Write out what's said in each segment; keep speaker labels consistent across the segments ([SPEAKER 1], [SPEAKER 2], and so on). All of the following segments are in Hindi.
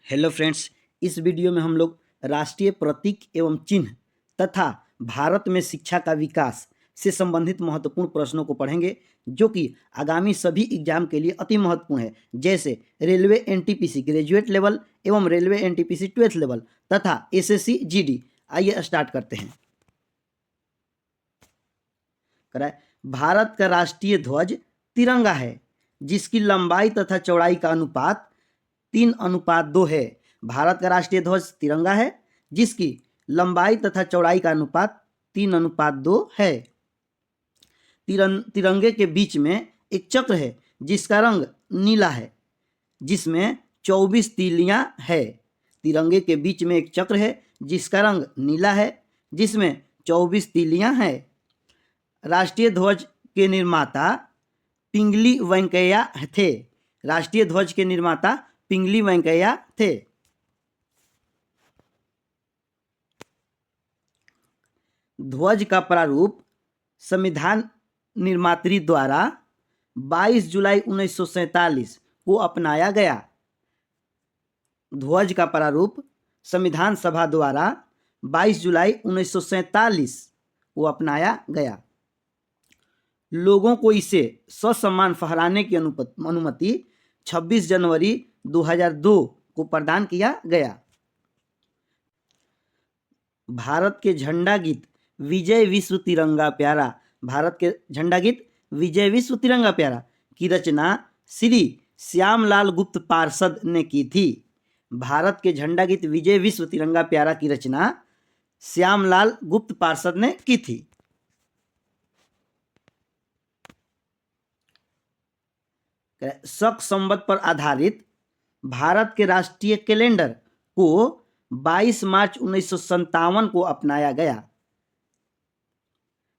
[SPEAKER 1] हेलो फ्रेंड्स, इस वीडियो में हम लोग राष्ट्रीय प्रतीक एवं चिन्ह तथा भारत में शिक्षा का विकास से संबंधित महत्वपूर्ण प्रश्नों को पढ़ेंगे, जो कि आगामी सभी एग्जाम के लिए अति महत्वपूर्ण है। जैसे रेलवे एनटीपीसी ग्रेजुएट लेवल एवं रेलवे एनटीपीसी 12th लेवल तथा एसएससी जीडी। आइए स्टार्ट करते हैं। कराए भारत का राष्ट्रीय ध्वज तिरंगा है, जिसकी लंबाई तथा चौड़ाई का अनुपात 3:2 है। भारत का राष्ट्रीय ध्वज तिरंगा है, जिसकी लंबाई तथा चौड़ाई का अनुपात 3:2 है। तिरंगे के बीच में एक चक्र है, जिसका रंग नीला है, जिसमें 24 तीलियां है। तिरंगे के बीच में एक चक्र है, जिसका रंग नीला है, जिसमें 24 तीलियां है। राष्ट्रीय ध्वज के निर्माता पिंगली वेंकैया थे। राष्ट्रीय ध्वज के निर्माता पिंगली वेंकैया थे। ध्वज का प्रारूप संविधान निर्मात्री द्वारा 22 जुलाई 1947 को अपनाया गया। ध्वज का प्रारूप संविधान सभा द्वारा 22 जुलाई 1947 को अपनाया गया। लोगों को इसे ससम्मान फहराने की अनुमति 26 जनवरी 2002 को प्रदान किया गया। भारत के झंडा गीत विजय विश्व तिरंगा प्यारा, भारत के झंडा गीत विजय विश्व तिरंगा प्यारा की रचना श्री श्यामलाल गुप्त पार्षद ने की थी। भारत के झंडा गीत विजय विश्व तिरंगा प्यारा की रचना श्यामलाल गुप्त पार्षद ने की थी। शक संवत पर आधारित भारत के राष्ट्रीय कैलेंडर को 22 मार्च 1957 को अपनाया गया।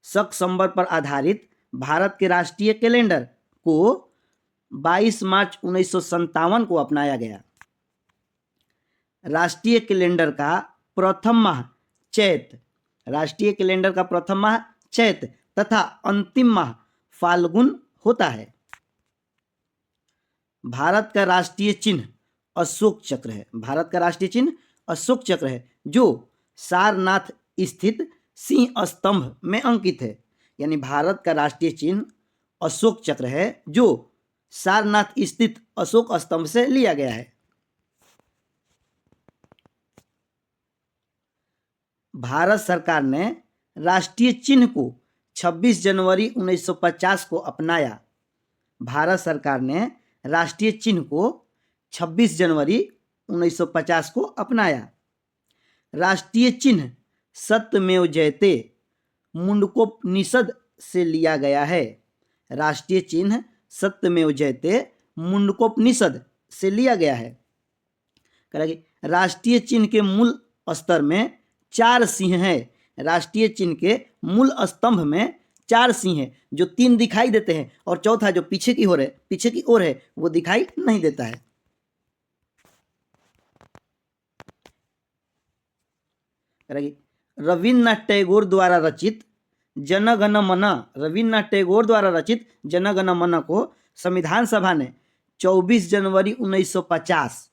[SPEAKER 1] शक संवत पर आधारित भारत के राष्ट्रीय कैलेंडर को 22 मार्च 1957 को अपनाया गया। राष्ट्रीय कैलेंडर का प्रथम माह चैत, राष्ट्रीय कैलेंडर का प्रथम माह चैत तथा अंतिम माह फाल्गुन होता है। भारत का राष्ट्रीय चिन्ह अशोक चक्र है। भारत का राष्ट्रीय चिन्ह अशोक चक्र है, जो सारनाथ स्थित सिंह स्तंभ में अंकित है। यानी भारत का राष्ट्रीय चिन्ह अशोक चक्र है, जो सारनाथ स्थित अशोक स्तंभ से लिया गया है। भारत सरकार ने राष्ट्रीय चिन्ह को 26 जनवरी 1950 को अपनाया। भारत सरकार ने राष्ट्रीय चिन्ह को 26 जनवरी 1950 को अपनाया। राष्ट्रीय चिन्ह सत्यमेव जयते मुंडकोपनिषद से लिया गया है। राष्ट्रीय चिन्ह सत्यमेव जयते मुंडकोपनिषद से लिया गया है। राष्ट्रीय चिन्ह के मूल स्तर में 4 सिंह है। राष्ट्रीय चिन्ह के मूल स्तंभ में 4 सिंह है, जो 3 दिखाई देते हैं और चौथा जो पीछे की ओर है वो दिखाई नहीं देता है। रविन्द्रनाथ टैगोर द्वारा रचित जनगण मन, रविन्द्रनाथ टैगोर द्वारा रचित जनगण मन को संविधान सभा ने 24 जनवरी 1950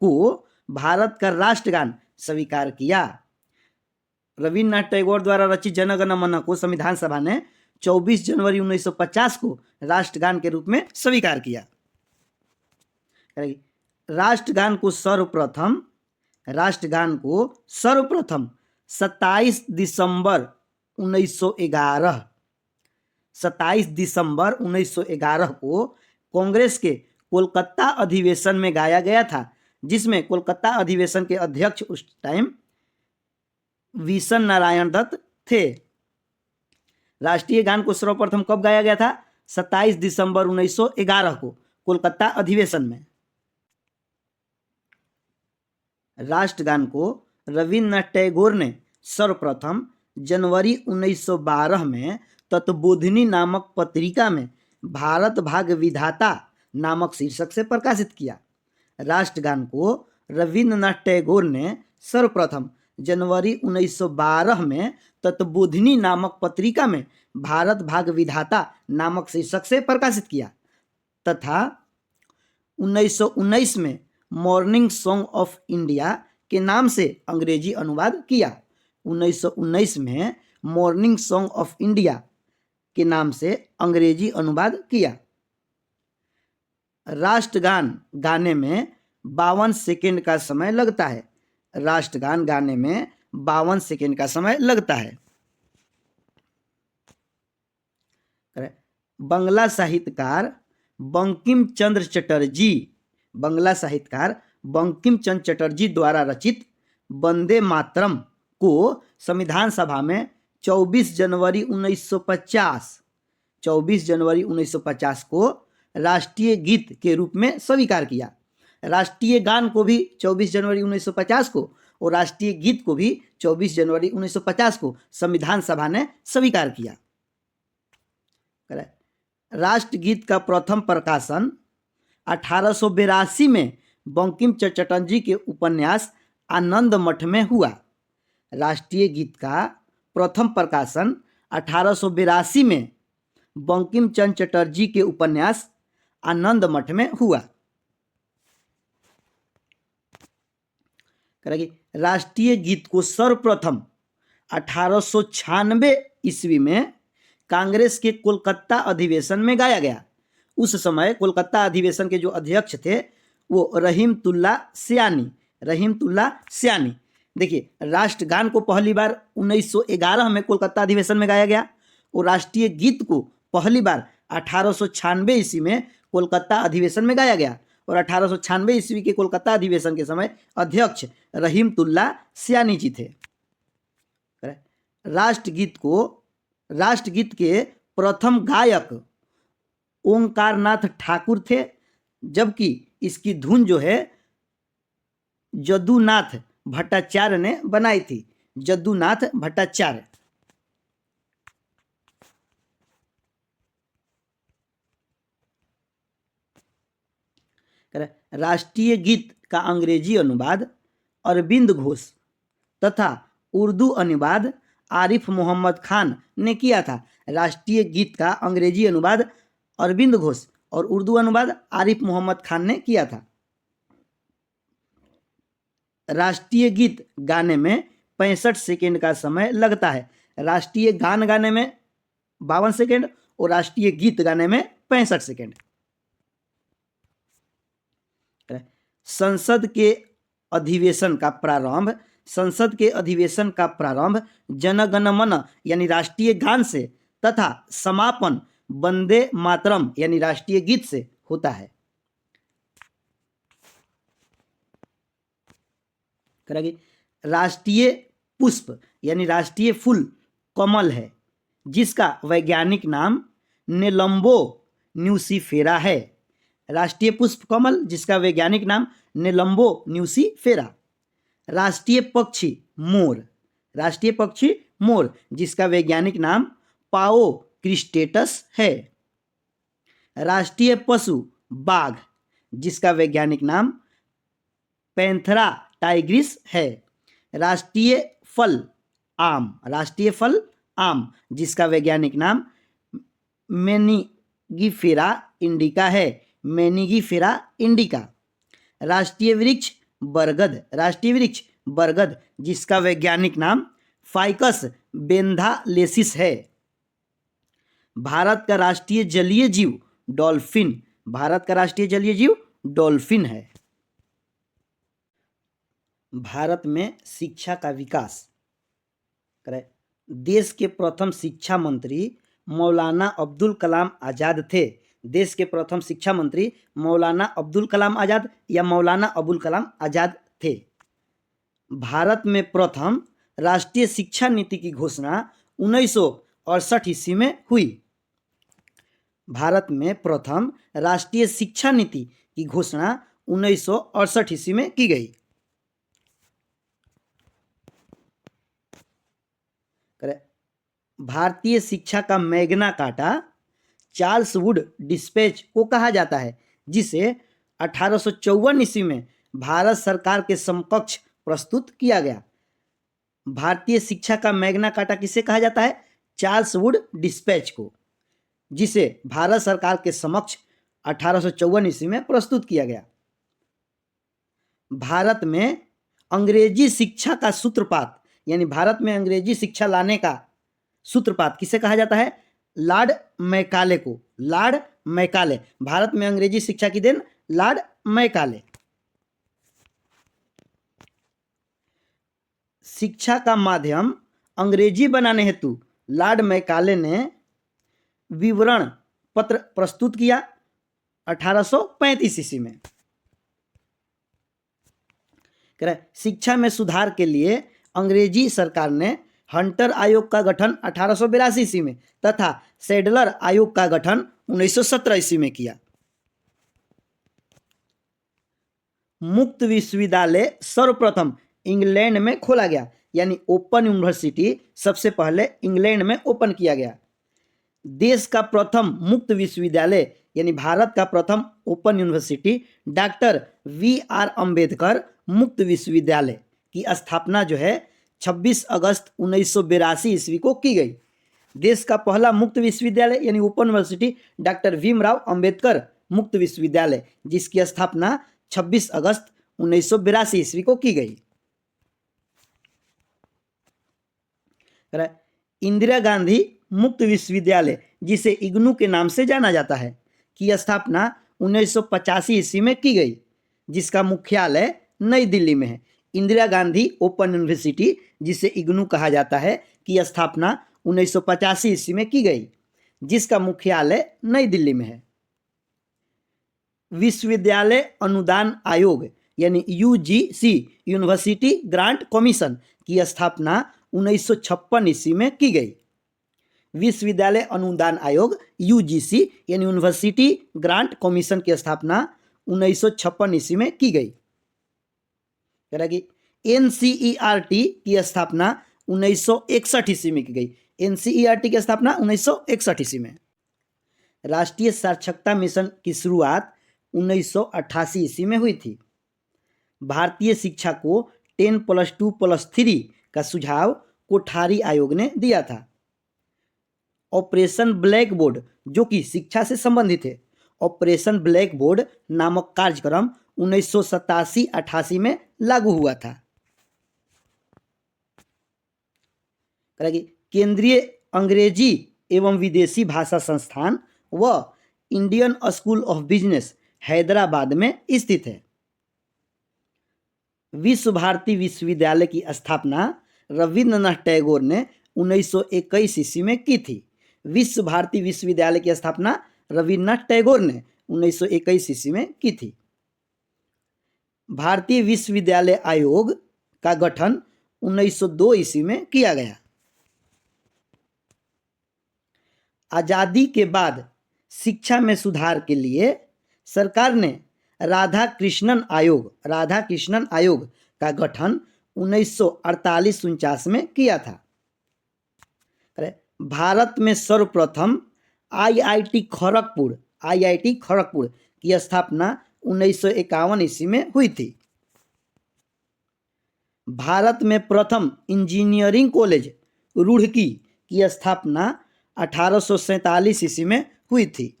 [SPEAKER 1] को भारत का राष्ट्रगान स्वीकार किया। रविन्द्रनाथ टैगोर द्वारा रचित जनगण मन को संविधान सभा ने 24 जनवरी 1950 को राष्ट्रगान के रूप में स्वीकार किया। राष्ट्रगान को सर्वप्रथम 27 दिसंबर 1911 को कांग्रेस के कोलकाता अधिवेशन में गाया गया था, जिसमें कोलकाता अधिवेशन के अध्यक्ष उस टाइम विशन नारायण दत्त थे। राष्ट्रीय गान को सर्वप्रथम कब गाया गया था? 27 दिसंबर 1911 को कोलकाता अधिवेशन में। राष्ट्रगान को रविन्द्रनाथ टैगोर ने सर्वप्रथम जनवरी 1912 में तत्वबोधिनी नामक पत्रिका में भारत भाग विधाता नामक शीर्षक से प्रकाशित किया। राष्ट्रगान को रविन्द्रनाथ टैगोर ने सर्वप्रथम जनवरी 1912 में तत्वबोधिनी नामक पत्रिका में भारत भाग विधाता नामक शीर्षक से प्रकाशित किया तथा 1919 में मॉर्निंग सॉन्ग ऑफ इंडिया के नाम से अंग्रेजी अनुवाद किया। 1919 में मॉर्निंग सॉन्ग ऑफ इंडिया के नाम से अंग्रेजी अनुवाद किया। राष्ट्रगान गाने में 52 सेकेंड का समय लगता है। राष्ट्रगान गाने में 52 सेकेंड का समय लगता है। बंगला साहित्यकार बंकिम चंद्र चटर्जी, बंगला साहित्यकार बंकिम चंद्र चटर्जी द्वारा रचित वंदे मातरम को संविधान सभा में 24 जनवरी 1950 को राष्ट्रीय गीत के रूप में स्वीकार किया। राष्ट्रीय गान को भी 24 जनवरी 1950 को और राष्ट्रीय गीत को भी 24 जनवरी 1950 को संविधान सभा ने स्वीकार किया। राष्ट्रगीत का प्रथम प्रकाशन 1882 में बंकिम चंद्र चटर्जी के उपन्यास आनंद मठ में हुआ। राष्ट्रीय गीत का प्रथम प्रकाशन 1882 में बंकिम चंद्र चटर्जी के उपन्यास आनंद मठ में हुआ। राष्ट्रीय गीत को सर्वप्रथम 1896 ईस्वी में कांग्रेस के कोलकाता अधिवेशन में गाया गया। उस समय कोलकाता अधिवेशन के जो अध्यक्ष थे वो रहीमतुल्ला सयानी। देखिए, राष्ट्रगान को पहली बार 1911 में कोलकाता अधिवेशन में गाया गया और राष्ट्रीय गीत को पहली बार 1896 ईस्वी में कोलकाता अधिवेशन में गाया गया और 1896 ईस्वी के कोलकाता अधिवेशन के समय अध्यक्ष रहीमतुल्ला सयानी जी थे। राष्ट्रगीत के प्रथम गायक ओंकारनाथ ठाकुर थे, जबकि इसकी धुन जो है जदुनाथ भट्टाचार्य ने बनाई थी। जदुनाथ भट्टाचार्य। राष्ट्रीय गीत का अंग्रेजी अनुवाद अरविंद घोष तथा उर्दू अनुवाद आरिफ मोहम्मद खान ने किया था। राष्ट्रीय गीत का अंग्रेजी अनुवाद अरविंद घोष और उर्दू अनुवाद आरिफ मोहम्मद खान ने किया था। राष्ट्रीय गीत गाने में 65 सेकेंड का समय लगता है। राष्ट्रीय गान गाने में 52 सेकेंड और राष्ट्रीय गीत गाने में 65 सेकेंड। संसद के अधिवेशन का प्रारंभ जनगण मन यानी राष्ट्रीय गान से तथा समापन वंदे मातरम यानी राष्ट्रीय गीत से होता है। राष्ट्रीय पुष्प यानी राष्ट्रीय फूल कमल है, जिसका वैज्ञानिक नाम नेलम्बो न्यूसीफेरा है। राष्ट्रीय पुष्प कमल, जिसका वैज्ञानिक नाम नेलम्बो न्यूसीफेरा। राष्ट्रीय पक्षी मोर, जिसका वैज्ञानिक नाम पाओ क्रिस्टेटस है। राष्ट्रीय पशु बाघ, जिसका वैज्ञानिक नाम पैंथरा टाइग्रिस है। राष्ट्रीय फल आम, जिसका वैज्ञानिक नाम मेनिगीफेरा इंडिका है। राष्ट्रीय वृक्ष बरगद, जिसका वैज्ञानिक नाम फाइकस बेंथालेसिस है। भारत का राष्ट्रीय जलीय जीव डॉल्फिन है। भारत में शिक्षा का विकास देश के प्रथम शिक्षा मंत्री मौलाना अब्दुल कलाम आज़ाद थे। देश के प्रथम शिक्षा मंत्री मौलाना अब्दुल कलाम आज़ाद या मौलाना अबुल कलाम आज़ाद थे। भारत में प्रथम राष्ट्रीय शिक्षा नीति की घोषणा 1968 ईस्वी में हुई। भारत में प्रथम राष्ट्रीय शिक्षा नीति की घोषणा 1968 ईस्वी में की गई। भारतीय शिक्षा का Magna carta Charles Wood dispatch को कहा जाता है, जिसे 1854 ईस्वी में भारत सरकार के समकक्ष प्रस्तुत किया गया। भारतीय शिक्षा का मैग्ना कार्टा किसे कहा जाता है? चार्ल्स वुड डिस्पैच को, जिसे भारत सरकार के समक्ष 1854 ईस्वी में प्रस्तुत किया गया। भारत में अंग्रेजी शिक्षा का सूत्रपात, यानी भारत में अंग्रेजी शिक्षा लाने का सूत्रपात किसे कहा जाता है? लॉर्ड मैकाले को। लॉर्ड मैकाले, भारत में अंग्रेजी शिक्षा की देन लॉर्ड मैकाले। शिक्षा का माध्यम अंग्रेजी बनाने हेतु लॉर्ड मैकाले ने विवरण पत्र प्रस्तुत किया 1835 ईस्वी में। शिक्षा में सुधार के लिए अंग्रेजी सरकार ने हंटर आयोग का गठन 1882 ईस्वी में तथा सैडलर आयोग का गठन 1917 ईस्वी में किया। मुक्त विश्वविद्यालय सर्वप्रथम इंग्लैंड में खोला गया, यानी ओपन यूनिवर्सिटी सबसे पहले इंग्लैंड में ओपन किया गया। देश का प्रथम मुक्त विश्वविद्यालय यानी भारत का प्रथम open university doctor V.R. Ambedkar मुक्त विश्वविद्यालय की स्थापना जो है 26 अगस्त 1982 ईस्वी को की गई। देश का पहला मुक्त विश्वविद्यालय यानी open university doctor Bhimrao Ambedkar मुक्त विश्वविद्यालय, जिसकी स्थापना 26 अगस्त 1982 ईस्वी को की गई। इंदिरा गांधी मुक्त विश्वविद्यालय, जिसे इग्नू के नाम से जाना जाता है, की स्थापना 1985 ईस्वी में की गई, जिसका मुख्यालय नई दिल्ली में है। इंदिरा गांधी ओपन यूनिवर्सिटी, जिसे इग्नू कहा जाता है, की स्थापना 1985 ईस्वी में की गई, जिसका मुख्यालय नई दिल्ली में है। विश्वविद्यालय अनुदान आयोग यानी UGC यूनिवर्सिटी ग्रांट कमीशन की स्थापना 1956 ईस्वी में की गई। विश्वविद्यालय अनुदान आयोग UGC यानी यूनिवर्सिटी ग्रांट कमीशन की स्थापना 1956 ईस्वी में की गई। NCERT की स्थापना 1961 ईस्वी में की गई। NCERT की स्थापना 1961 ईस्वी में। राष्ट्रीय साक्षरता मिशन की शुरुआत 1988 ईस्वी में हुई थी। भारतीय शिक्षा को 10+2+3 का सुझाव कोठारी आयोग ने दिया था। ऑपरेशन ब्लैक बोर्ड, जो कि शिक्षा से संबंधित है, ऑपरेशन ब्लैक बोर्ड नामक कार्यक्रम 1987-88 में लागू हुआ था। केंद्रीय अंग्रेजी एवं विदेशी भाषा संस्थान व Indian school of business Hyderabad में स्थित है। विश्व भारती विश्वविद्यालय की स्थापना रविंद्रनाथ टैगोर ने 1921 ईस्वी में की थी। विश्व भारती विश्वविद्यालय की स्थापना रविंद्रनाथ टैगोर ने 1921 ईस्वी में की थी। भारतीय विश्वविद्यालय आयोग का गठन 1902 ईस्वी में किया गया। आजादी के बाद शिक्षा में सुधार के लिए सरकार ने राधाकृष्णन आयोग का गठन 1948-49 में किया था। भारत में सर्वप्रथम IIT खड़गपुर की स्थापना 1951 ईस्वी में हुई थी। भारत में प्रथम इंजीनियरिंग कॉलेज रुड़की की स्थापना 1847 ईस्वी में हुई थी।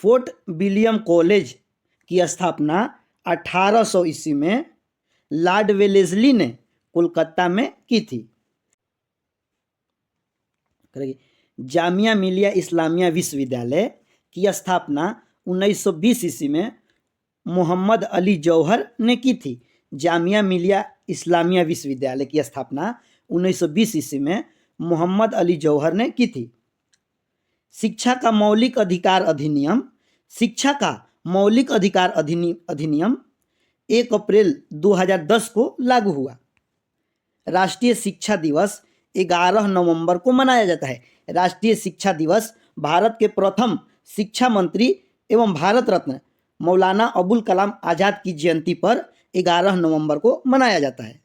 [SPEAKER 1] फोर्ट विलियम कॉलेज की स्थापना 1800 ईस्वी में लॉर्ड वेलेस्ली ने कोलकाता में की थी। जामिया मिलिया इस्लामिया विश्वविद्यालय की स्थापना 1920 ईस्वी में मोहम्मद अली जौहर ने की थी। जामिया मिलिया इस्लामिया विश्वविद्यालय की स्थापना 1920 ईस्वी में मोहम्मद अली जौहर ने की थी। शिक्षा का मौलिक अधिकार अधिनियम 1 अप्रैल 2010 को लागू हुआ। राष्ट्रीय शिक्षा दिवस 11 नवंबर को मनाया जाता है। राष्ट्रीय शिक्षा दिवस भारत के प्रथम शिक्षा मंत्री एवं भारत रत्न मौलाना अबुल कलाम आज़ाद की जयंती पर 11 नवंबर को मनाया जाता है।